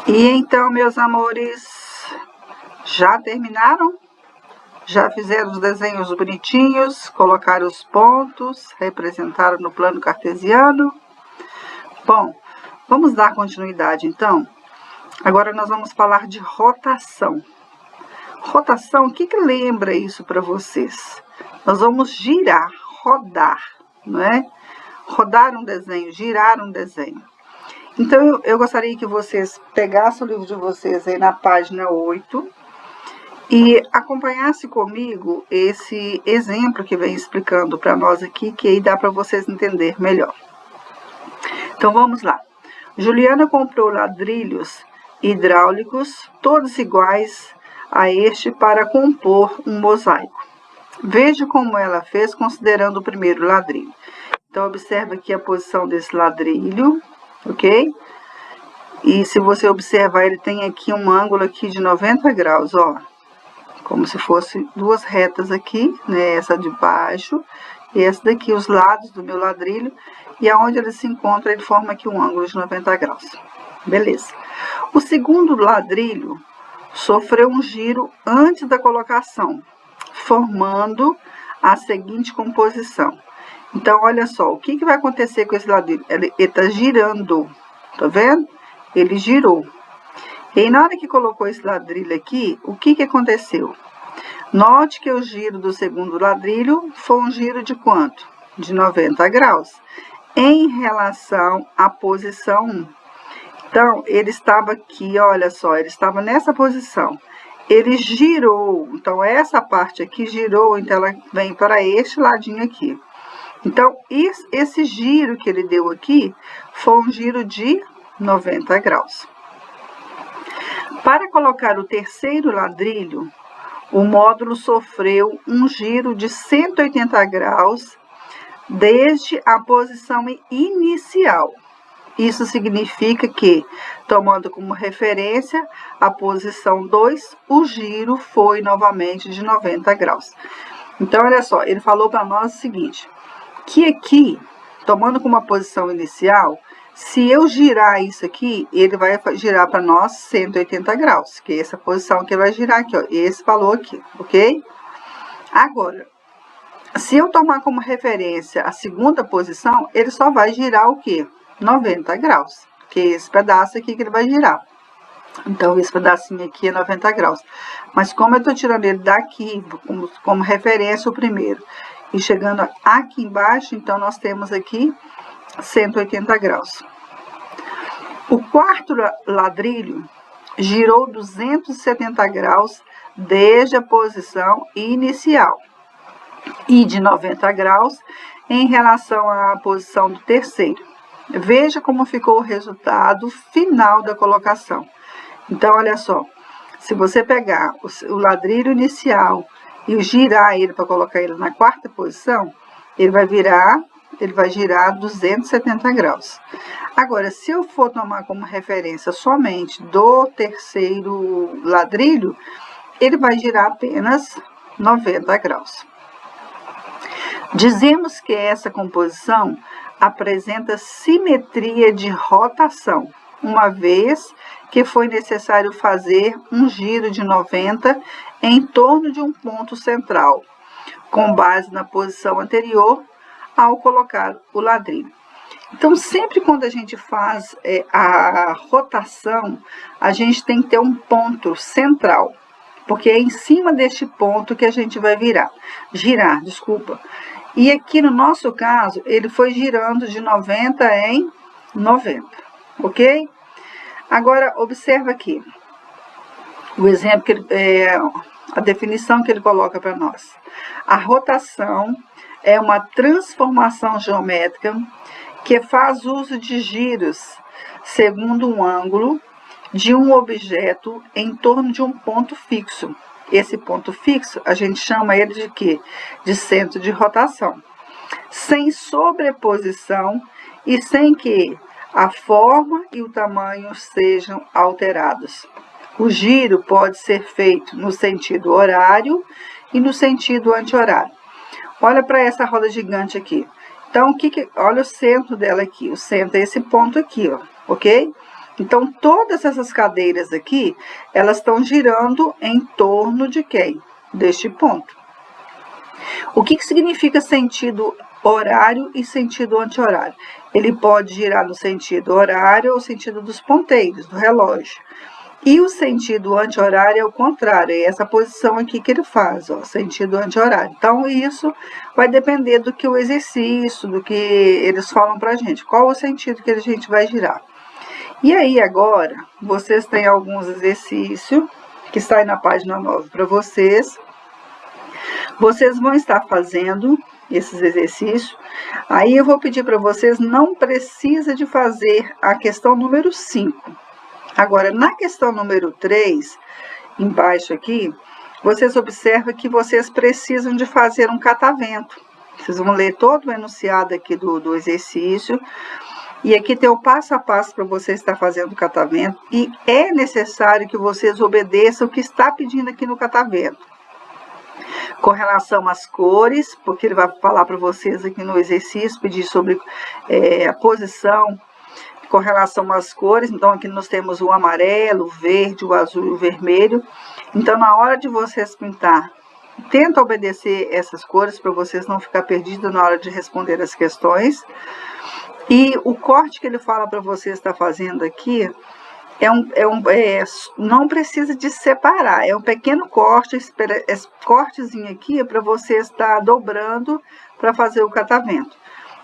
E então, meus amores, já terminaram? Já fizeram os desenhos bonitinhos, colocaram os pontos, representaram no plano cartesiano? Bom, vamos dar continuidade então. Agora nós vamos falar de rotação. Rotação, o que lembra isso para vocês? Nós vamos girar, rodar, não é? Rodar um desenho, girar um desenho. Então, eu gostaria que vocês pegassem o livro de vocês aí na página 8 e acompanhassem comigo esse exemplo que vem explicando para nós aqui, que aí dá para vocês entender melhor. Então, vamos lá. Juliana comprou ladrilhos hidráulicos, todos iguais a este, para compor um mosaico. Veja como ela fez, considerando o primeiro ladrilho. Então, observa aqui a posição desse ladrilho, ok? E se você observar, ele tem aqui um ângulo aqui de 90 graus, ó. Como se fosse duas retas aqui, né? Essa de baixo e essa daqui, os lados do meu ladrilho. E aonde ele se encontra, ele forma aqui um ângulo de 90 graus. Beleza. O segundo ladrilho sofreu um giro antes da colocação, formando a seguinte composição. Então, olha só, o que vai acontecer com esse ladrilho? Ele está girando, tá vendo? Ele girou. E aí, na hora que colocou esse ladrilho aqui, o que aconteceu? Note que o giro do segundo ladrilho foi um giro de quanto? De 90 graus, em relação à posição 1. Então, ele estava aqui, olha só, ele estava nessa posição. Ele girou, então essa parte aqui girou, então ela vem para este ladinho aqui. Então, esse giro que ele deu aqui foi um giro de 90 graus. Para colocar o terceiro ladrilho, o módulo sofreu um giro de 180 graus desde a posição inicial. Isso significa que, tomando como referência a posição 2, o giro foi novamente de 90 graus. Então, olha só, ele falou para nós o seguinte, que aqui, tomando como a posição inicial, se eu girar isso aqui, ele vai girar para nós 180 graus, que é essa posição que ele vai girar aqui, ó, esse valor aqui, ok? Agora, se eu tomar como referência a segunda posição, ele só vai girar o quê? 90 graus, que é esse pedaço aqui que ele vai girar. Então, esse pedacinho aqui é 90 graus. Mas como eu estou tirando ele daqui, como referência o primeiro, e chegando aqui embaixo, então nós temos aqui 180 graus. O quarto ladrilho girou 270 graus desde a posição inicial e de 90 graus em relação à posição do terceiro. Veja como ficou o resultado final da colocação. Então, olha só, se você pegar o ladrilho inicial e girar ele para colocar ele na quarta posição, ele vai girar 270 graus. Agora, se eu for tomar como referência somente do terceiro ladrilho, ele vai girar apenas 90 graus. Dizemos que essa composição apresenta simetria de rotação, uma vez que foi necessário fazer um giro de 90 em torno de um ponto central, com base na posição anterior ao colocar o ladrilho. Então, sempre quando a gente faz a rotação, a gente tem que ter um ponto central, porque é em cima deste ponto que a gente vai girar. E aqui no nosso caso, ele foi girando de 90 em 90, ok? Agora, observa aqui o exemplo, a definição que ele coloca para nós. A rotação é uma transformação geométrica que faz uso de giros segundo um ângulo de um objeto em torno de um ponto fixo. Esse ponto fixo, a gente chama ele de quê? De centro de rotação. Sem sobreposição e sem que a forma e o tamanho sejam alterados. O giro pode ser feito no sentido horário e no sentido anti-horário. Olha para essa roda gigante aqui. Então, olha o centro dela aqui. O centro é esse ponto aqui, ó, ok? Então, todas essas cadeiras aqui, elas estão girando em torno de quem? Deste ponto. O que significa sentido horário e sentido anti-horário? Ele pode girar no sentido horário ou sentido dos ponteiros, do relógio. E o sentido anti-horário é o contrário, é essa posição aqui que ele faz, ó, sentido anti-horário. Então, isso vai depender do que o exercício, do que eles falam pra gente, qual o sentido que a gente vai girar. E aí, agora, vocês têm alguns exercícios, que está aí na página 9 para vocês. Vocês vão estar fazendo esses exercícios. Aí eu vou pedir para vocês, não precisa de fazer a questão número 5. Agora, na questão número 3, embaixo aqui, vocês observam que vocês precisam de fazer um catavento. Vocês vão ler todo o enunciado aqui do exercício. E aqui tem o passo a passo para você estar fazendo o catavento. E é necessário que vocês obedeçam o que está pedindo aqui no catavento. Com relação às cores, porque ele vai falar para vocês aqui no exercício, pedir sobre a posição com relação às cores. Então, aqui nós temos o amarelo, o verde, o azul e o vermelho. Então, na hora de vocês pintar, tenta obedecer essas cores para vocês não ficar perdidos na hora de responder as questões. E o corte que ele fala para você estar fazendo aqui não precisa de separar, é um pequeno corte, esse cortezinho aqui é para você estar dobrando para fazer o catavento,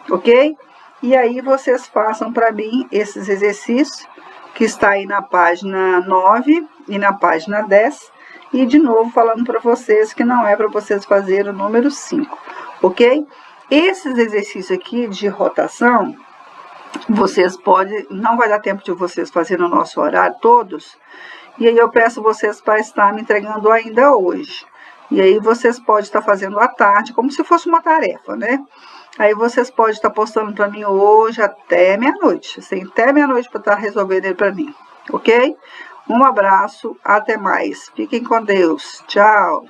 ok? E aí vocês façam para mim esses exercícios que está aí na página 9 e na página 10, e de novo falando para vocês que não é para vocês fazer o número 5, ok? Esses exercícios aqui de rotação, vocês podem, não vai dar tempo de vocês fazerem no nosso horário todos, e aí eu peço vocês para estar me entregando ainda hoje. E aí vocês podem estar fazendo à tarde, como se fosse uma tarefa, né? Aí vocês podem estar postando para mim hoje até meia-noite, assim, até meia-noite para estar resolvendo ele para mim, ok? Um abraço, até mais. Fiquem com Deus. Tchau.